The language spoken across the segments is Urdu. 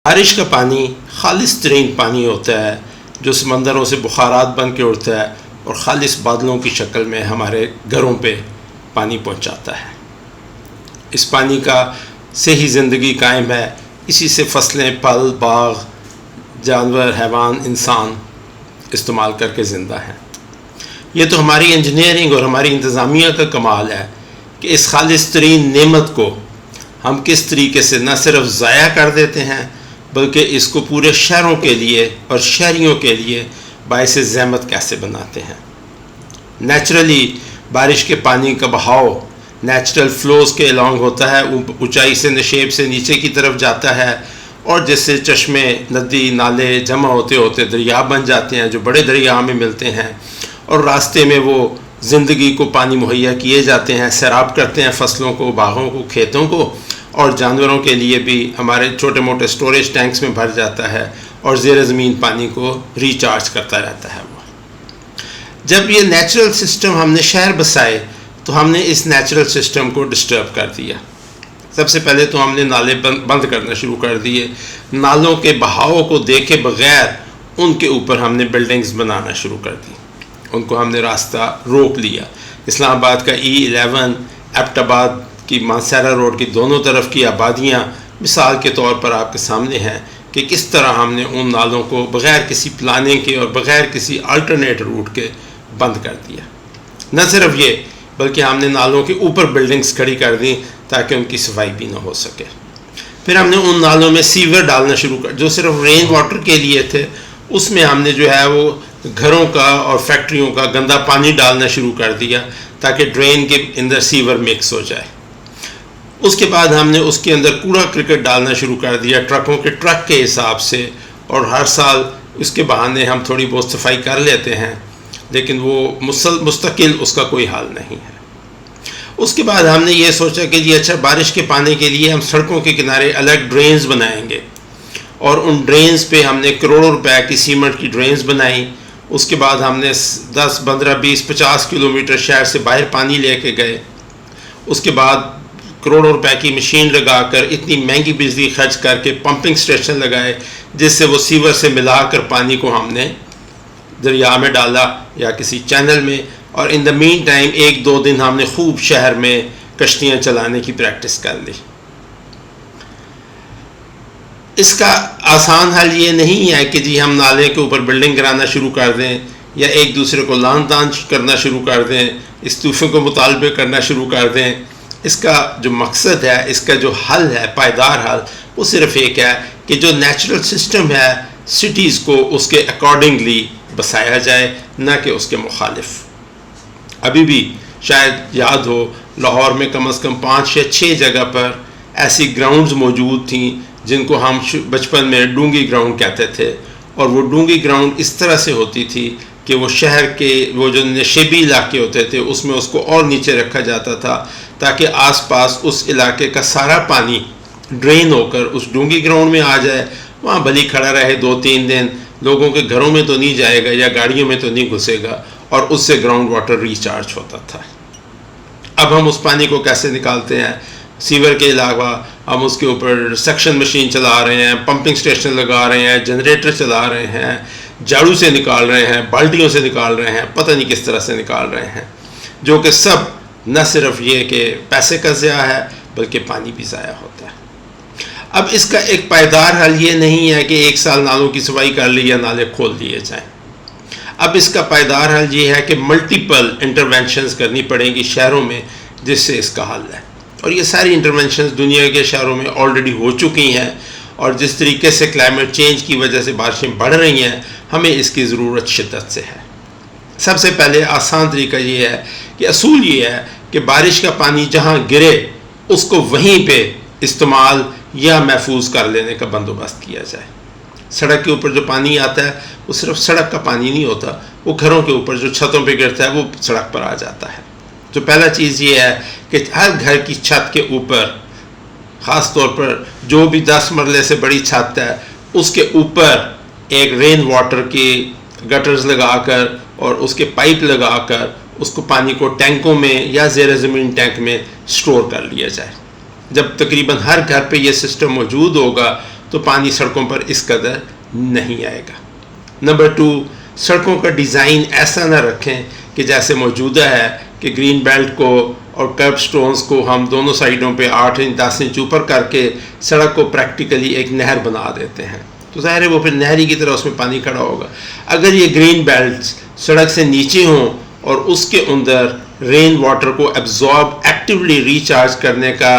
بارش کا پانی خالص ترین پانی ہوتا ہے جو سمندروں سے بخارات بن کے اڑتا ہے اور خالص بادلوں کی شکل میں ہمارے گھروں پہ پانی پہنچاتا ہے۔ اس پانی کا سے ہی زندگی قائم ہے، اسی سے فصلیں، پھل، باغ، جانور، حیوان، انسان استعمال کر کے زندہ ہیں۔ یہ تو ہماری انجینئرنگ اور ہماری انتظامیہ کا کمال ہے کہ اس خالص ترین نعمت کو ہم کس طریقے سے نہ صرف ضائع کر دیتے ہیں بلکہ اس کو پورے شہروں کے لیے اور شہریوں کے لیے باعث زحمت کیسے بناتے ہیں۔ نیچرلی بارش کے پانی کا بہاؤ نیچرل فلوز کے along ہوتا ہے، اونچائی سے نشیب سے نیچے کی طرف جاتا ہے اور جس سے چشمے، ندی، نالے جمع ہوتے ہوتے دریا بن جاتے ہیں جو بڑے دریا میں ملتے ہیں، اور راستے میں وہ زندگی کو پانی مہیا کیے جاتے ہیں، سیراب کرتے ہیں فصلوں کو، باغوں کو، کھیتوں کو، اور جانوروں کے لیے بھی ہمارے چھوٹے موٹے سٹوریج ٹینکس میں بھر جاتا ہے اور زیر زمین پانی کو ریچارج کرتا رہتا ہے۔ وہ جب یہ نیچرل سسٹم ہم نے شہر بسائے تو ہم نے اس نیچرل سسٹم کو ڈسٹرب کر دیا۔ سب سے پہلے تو ہم نے نالے بند کرنا شروع کر دیے، نالوں کے بہاؤ کو دیکھے بغیر ان کے اوپر ہم نے بلڈنگز بنانا شروع کر دی، ان کو ہم نے راستہ روک لیا۔ اسلام آباد کا E11، ایبٹ آباد کی مانسیرا روڈ کی دونوں طرف کی آبادیاں مثال کے طور پر آپ کے سامنے ہیں کہ کس طرح ہم نے ان نالوں کو بغیر کسی پلاننگ کے اور بغیر کسی الٹرنیٹ روٹ کے بند کر دیا۔ نہ صرف یہ بلکہ ہم نے نالوں کے اوپر بلڈنگز کھڑی کر دیں تاکہ ان کی صفائی بھی نہ ہو سکے۔ پھر ہم نے ان نالوں میں سیور ڈالنا شروع کر، جو صرف رین واٹر کے لیے تھے، اس میں ہم نے جو ہے وہ گھروں کا اور فیکٹریوں کا گندا پانی ڈالنا شروع کر دیا تاکہ ڈرین کے اندر سیور مکس ہو جائے۔ اس کے بعد ہم نے اس کے اندر کوڑا کرکٹ ڈالنا شروع کر دیا ٹرکوں کے ٹرک کے حساب سے، اور ہر سال اس کے بہانے ہم تھوڑی بہت صفائی کر لیتے ہیں لیکن وہ مستقل اس کا کوئی حال نہیں ہے۔ اس کے بعد ہم نے یہ سوچا کہ جی اچھا، بارش کے پانی کے لیے ہم سڑکوں کے کنارے الگ ڈرینز بنائیں گے، اور ان ڈرینز پہ ہم نے کروڑوں روپے کی سیمنٹ کی ڈرینز بنائی۔ اس کے بعد ہم نے 10، 15، 20، 50 کلومیٹر شہر سے باہر پانی لے کے گئے۔ اس کے بعد کروڑوں روپے کی مشین لگا کر اتنی مہنگی بجلی خرچ کر کے پمپنگ سٹیشن لگائے جس سے وہ سیور سے ملا کر پانی کو ہم نے دریا میں ڈالا یا کسی چینل میں، اور ان دا مین ٹائم 1-2 دن ہم نے خوب شہر میں کشتیاں چلانے کی پریکٹس کر لی۔ اس کا آسان حل یہ نہیں ہے کہ جی ہم نالے کے اوپر بلڈنگ گرانا شروع کر دیں یا ایک دوسرے کو لان تان کرنا شروع کر دیں، استعفے کو مطالبے کرنا شروع کر دیں۔ اس کا جو مقصد ہے، اس کا جو حل ہے، پائیدار حل، وہ صرف ایک ہے کہ جو نیچرل سسٹم ہے سٹیز کو اس کے اکارڈنگلی بسایا جائے، نہ کہ اس کے مخالف۔ ابھی بھی شاید یاد ہو، لاہور میں کم از کم 5 یا 6 جگہ پر ایسی گراؤنڈز موجود تھیں جن کو ہم بچپن میں ڈونگی گراؤنڈ کہتے تھے، اور وہ ڈونگی گراؤنڈ اس طرح سے ہوتی تھی کہ وہ شہر کے وہ جو نشیبی علاقے ہوتے تھے اس میں اس کو اور نیچے رکھا جاتا تھا تاکہ آس پاس اس علاقے کا سارا پانی ڈرین ہو کر اس ڈونگی گراؤنڈ میں آ جائے، وہاں بھلی کھڑا رہے 2-3 دن، لوگوں کے گھروں میں تو نہیں جائے گا یا گاڑیوں میں تو نہیں گھسے گا، اور اس سے گراؤنڈ واٹر ریچارج ہوتا تھا۔ اب ہم اس پانی کو کیسے نکالتے ہیں؟ سیور کے علاوہ ہم اس کے اوپر سیکشن مشین چلا رہے ہیں، پمپنگ سٹیشن لگا رہے ہیں، جنریٹر چلا رہے ہیں، جھاڑو سے نکال رہے ہیں، بالٹیوں سے نکال رہے ہیں، پتہ نہیں کس طرح سے نکال رہے ہیں، جو کہ سب نہ صرف یہ کہ پیسے کا ضیاع ہے بلکہ پانی بھی ضائع ہوتا ہے۔ اب اس کا ایک پائیدار حل یہ نہیں ہے کہ 1 سال نالوں کی صفائی کر لی یا نالے کھول دیے جائیں۔ اب اس کا پائیدار حل یہ ہے کہ ملٹیپل انٹرونشنز کرنی پڑیں گی شہروں میں، جس سے اس کا حل ہے، اور یہ ساری انٹرونشنز دنیا کے شہروں میں آلریڈی ہو چکی ہیں، اور جس طریقے سے کلائمیٹ چینج کی وجہ سے بارشیں بڑھ رہی ہیں، ہمیں اس کی ضرورت شدت سے ہے۔ سب سے پہلے آسان طریقہ یہ ہے کہ اصول یہ ہے کہ بارش کا پانی جہاں گرے اس کو وہیں پہ استعمال یا محفوظ کر لینے کا بندوبست کیا جائے۔ سڑک کے اوپر جو پانی آتا ہے وہ صرف سڑک کا پانی نہیں ہوتا، وہ گھروں کے اوپر جو چھتوں پہ گرتا ہے وہ سڑک پر آ جاتا ہے۔ تو پہلا چیز یہ ہے کہ ہر گھر کی چھت کے اوپر، خاص طور پر جو بھی 10 مرلے سے بڑی چھت ہے، اس کے اوپر ایک رین واٹر کی گٹرز لگا کر اور اس کے پائپ لگا کر اس کو پانی کو ٹینکوں میں یا زیر زمین ٹینک میں سٹور کر لیا جائے۔ جب تقریباً ہر گھر پہ یہ سسٹم موجود ہوگا تو پانی سڑکوں پر اس قدر نہیں آئے گا۔ نمبر 2، سڑکوں کا ڈیزائن ایسا نہ رکھیں کہ جیسے موجودہ ہے کہ گرین بیلٹ کو اور کرب سٹونز کو ہم دونوں سائیڈوں پہ 8 انچ 10 انچ اوپر کر کے سڑک کو پریکٹیکلی ایک نہر بنا دیتے ہیں، تو ظاہر ہے وہ پھر نہری کی طرح اس میں پانی کھڑا ہوگا۔ اگر یہ گرین بیلٹس سڑک سے نیچے ہوں اور اس کے اندر رین واٹر کو ایبزارب ایکٹیولی ریچارج کرنے کا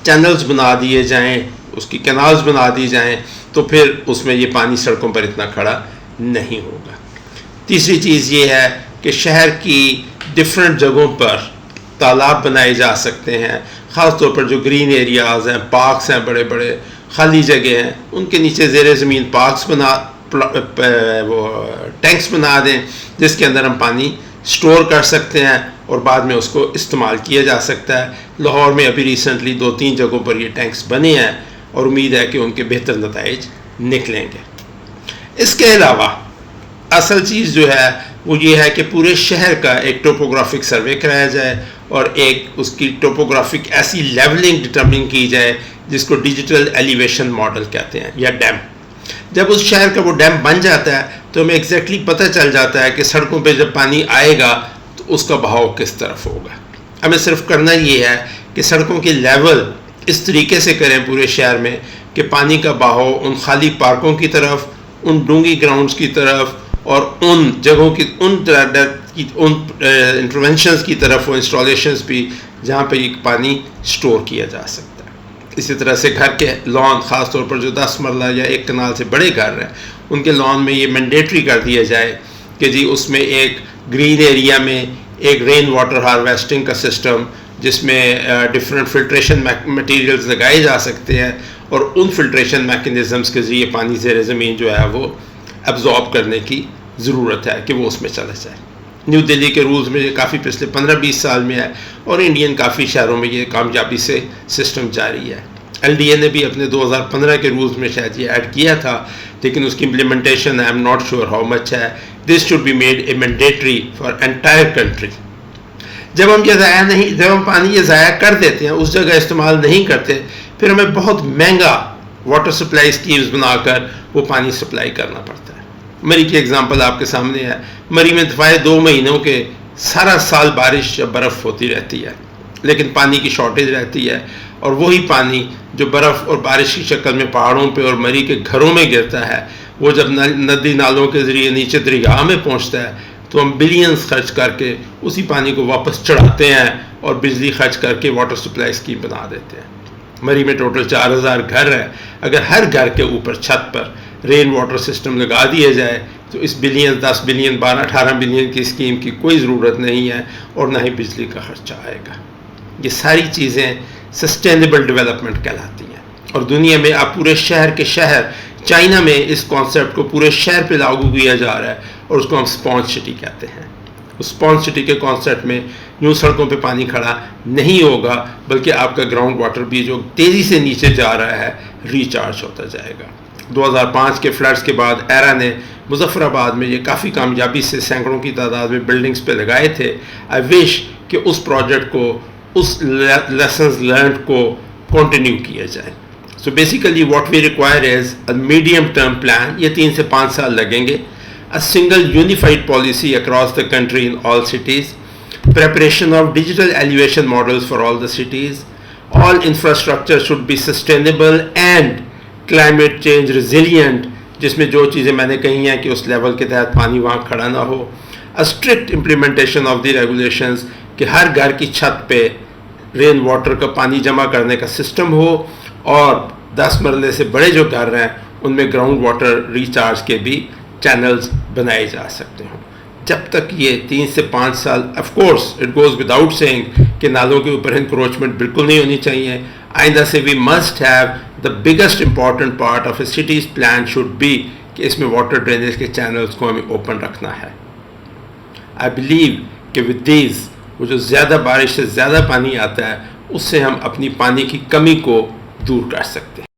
چینلز بنا دیے جائیں، اس کی کینالز بنا دی جائیں، تو پھر اس میں یہ پانی سڑکوں پر اتنا کھڑا نہیں ہوگا۔ تیسری چیز یہ ہے کہ شہر کی ڈفرینٹ جگہوں پر تالاب بنائے جا سکتے ہیں، خاص طور پر جو گرین ایریاز ہیں، پارکس ہیں، بڑے بڑے خالی جگہ ہیں، ان کے نیچے زیر زمین پارکس ٹینکس بنا دیں جس کے اندر ہم پانی سٹور کر سکتے ہیں اور بعد میں اس کو استعمال کیا جا سکتا ہے۔ لاہور میں ابھی ریسنٹلی 2-3 جگہوں پر یہ ٹینکس بنے ہیں اور امید ہے کہ ان کے بہتر نتائج نکلیں گے۔ اس کے علاوہ اصل چیز جو ہے وہ یہ ہے کہ پورے شہر کا ایک ٹوپوگرافک سروے کرایا جائے اور ایک اس کی ٹوپوگرافک ایسی لیولنگ ڈٹرمن کی جائے جس کو ڈیجیٹل ایلیویشن ماڈل کہتے ہیں یا ڈیم۔ جب اس شہر کا وہ ڈیم بن جاتا ہے تو ہمیں ایگزیکٹلی پتہ چل جاتا ہے کہ سڑکوں پہ جب پانی آئے گا تو اس کا بہاؤ کس طرف ہوگا۔ ہمیں صرف کرنا یہ ہے کہ سڑکوں کے لیول اس طریقے سے کریں پورے شہر میں کہ پانی کا بہاؤ ان خالی پارکوں کی طرف، ان ڈونگی گراؤنڈز کی طرف اور ان جگہوں کی ان انٹرونشنز کی طرف وہ انسٹالیشنز بھی جہاں پہ یہ پانی سٹور کیا جا سکتا ہے۔ اسی طرح سے گھر کے لان، خاص طور پر جو 10 مرلہ یا 1 کنال سے بڑے گھر ہیں، ان کے لان میں یہ مینڈیٹری کر دیا جائے کہ جی اس میں ایک گرین ایریا میں ایک رین واٹر ہارویسٹنگ کا سسٹم جس میں ڈفرینٹ فلٹریشن مٹیریلز لگائے جا سکتے ہیں اور ان فلٹریشن میکنزمز کے ذریعے پانی زیر زمین جو ہے وہ ایبزارب کرنے کی ضرورت ہے کہ وہ اس میں چلا جائے۔ نیو دلی کے رولز میں یہ کافی پچھلے 15-20 سال میں ہے اور انڈین کافی شہروں میں یہ کامیابی سے سسٹم جاری ہے۔ LDA نے بھی اپنے 2015 کے رولز میں شاید یہ ایڈ کیا تھا، لیکن اس کی implementation I am not sure how much ہے۔ This should be made a mandatory for entire country. جب ہم پانی یہ ضائع کر دیتے ہیں، اس جگہ استعمال نہیں کرتے، پھر ہمیں بہت مہنگا واٹر سپلائی اسکیمز بنا کر وہ پانی سپلائی کرنا پڑتا ہے۔ مری کی ایگزامپل آپ کے سامنے ہے۔ مری میں دفعہ 2 مہینوں کے سارا سال بارش یا برف ہوتی رہتی ہے، لیکن پانی کی شارٹیج رہتی ہے، اور وہی پانی جو برف اور بارش کی شکل میں پہاڑوں پہ اور مری کے گھروں میں گرتا ہے، وہ جب ندی نالوں کے ذریعے نیچے دریا میں پہنچتا ہے تو ہم بلینز خرچ کر کے اسی پانی کو واپس چڑھاتے ہیں اور بجلی خرچ کر کے واٹر سپلائی اسکیم بنا دیتے ہیں۔ مری میں ٹوٹل 4000 گھر ہے، اگر ہر گھر کے اوپر چھت پر رین واٹر سسٹم لگا دیا جائے تو اس 10 بلین 18 بلین کی اسکیم کی کوئی ضرورت نہیں ہے اور نہ ہی بجلی کا خرچہ آئے گا۔ یہ ساری چیزیں سسٹینیبل ڈیولپمنٹ کہلاتی ہیں، اور دنیا میں اب پورے شہر کے شہر، چائنا میں اس کانسیپٹ کو پورے شہر پہ لاگو کیا جا رہا ہے اور اس کو ہم اسپونج سٹی کہتے ہیں۔ اس اسپونج سٹی کے کانسیپٹ میں یوں سڑکوں پہ پانی کھڑا نہیں ہوگا، بلکہ آپ کا گراؤنڈ واٹر بھی جو تیزی سے نیچے جا رہا ہے ریچارج ہوتا جائے گا۔ 2005 کے فلڈز کے بعد ایرا نے مظفر آباد میں یہ کافی کامیابی سے سینکڑوں کی تعداد میں بلڈنگز پہ لگائے تھے۔ آئی وش کہ اس پروجیکٹ کو، اس لیسنز لرنڈ کو کنٹینیو کیا جائے۔ So basically what we require is a medium term plan, یہ 3 سے 5 سال لگیں گے۔ A single unified policy across the country in all cities, preparation of digital elevation models for all the cities, all infrastructure should be sustainable and climate change resilient، جس میں جو چیزیں میں نے کہی ہیں کہ اس لیول کے تحت پانی وہاں کھڑا نہ ہو۔ A strict implementation of the regulations، کہ ہر گھر کی چھت پہ رین واٹر کا پانی جمع کرنے کا سسٹم ہو، اور 10 مرلے سے بڑے جو گھر ہیں ان میں گراؤنڈ واٹر ریچارج کے بھی چینلز بنائے جا سکتے ہوں۔ جب تک یہ 3 سے 5 سال، of course it goes without saying کہ نالوں کے اوپر انکروچمنٹ بالکل نہیں ہونی چاہیے۔ آئندہ سے we must have the biggest important part of a cities plan should be کہ اس میں واٹر ڈرینیج کے چینلز کو ہمیں اوپن رکھنا ہے۔ آئی بلیو کہ ود دیز، وہ جو زیادہ بارش سے زیادہ پانی آتا ہے، اس سے ہم اپنی پانی کی کمی کو دور کر سکتے ہیں۔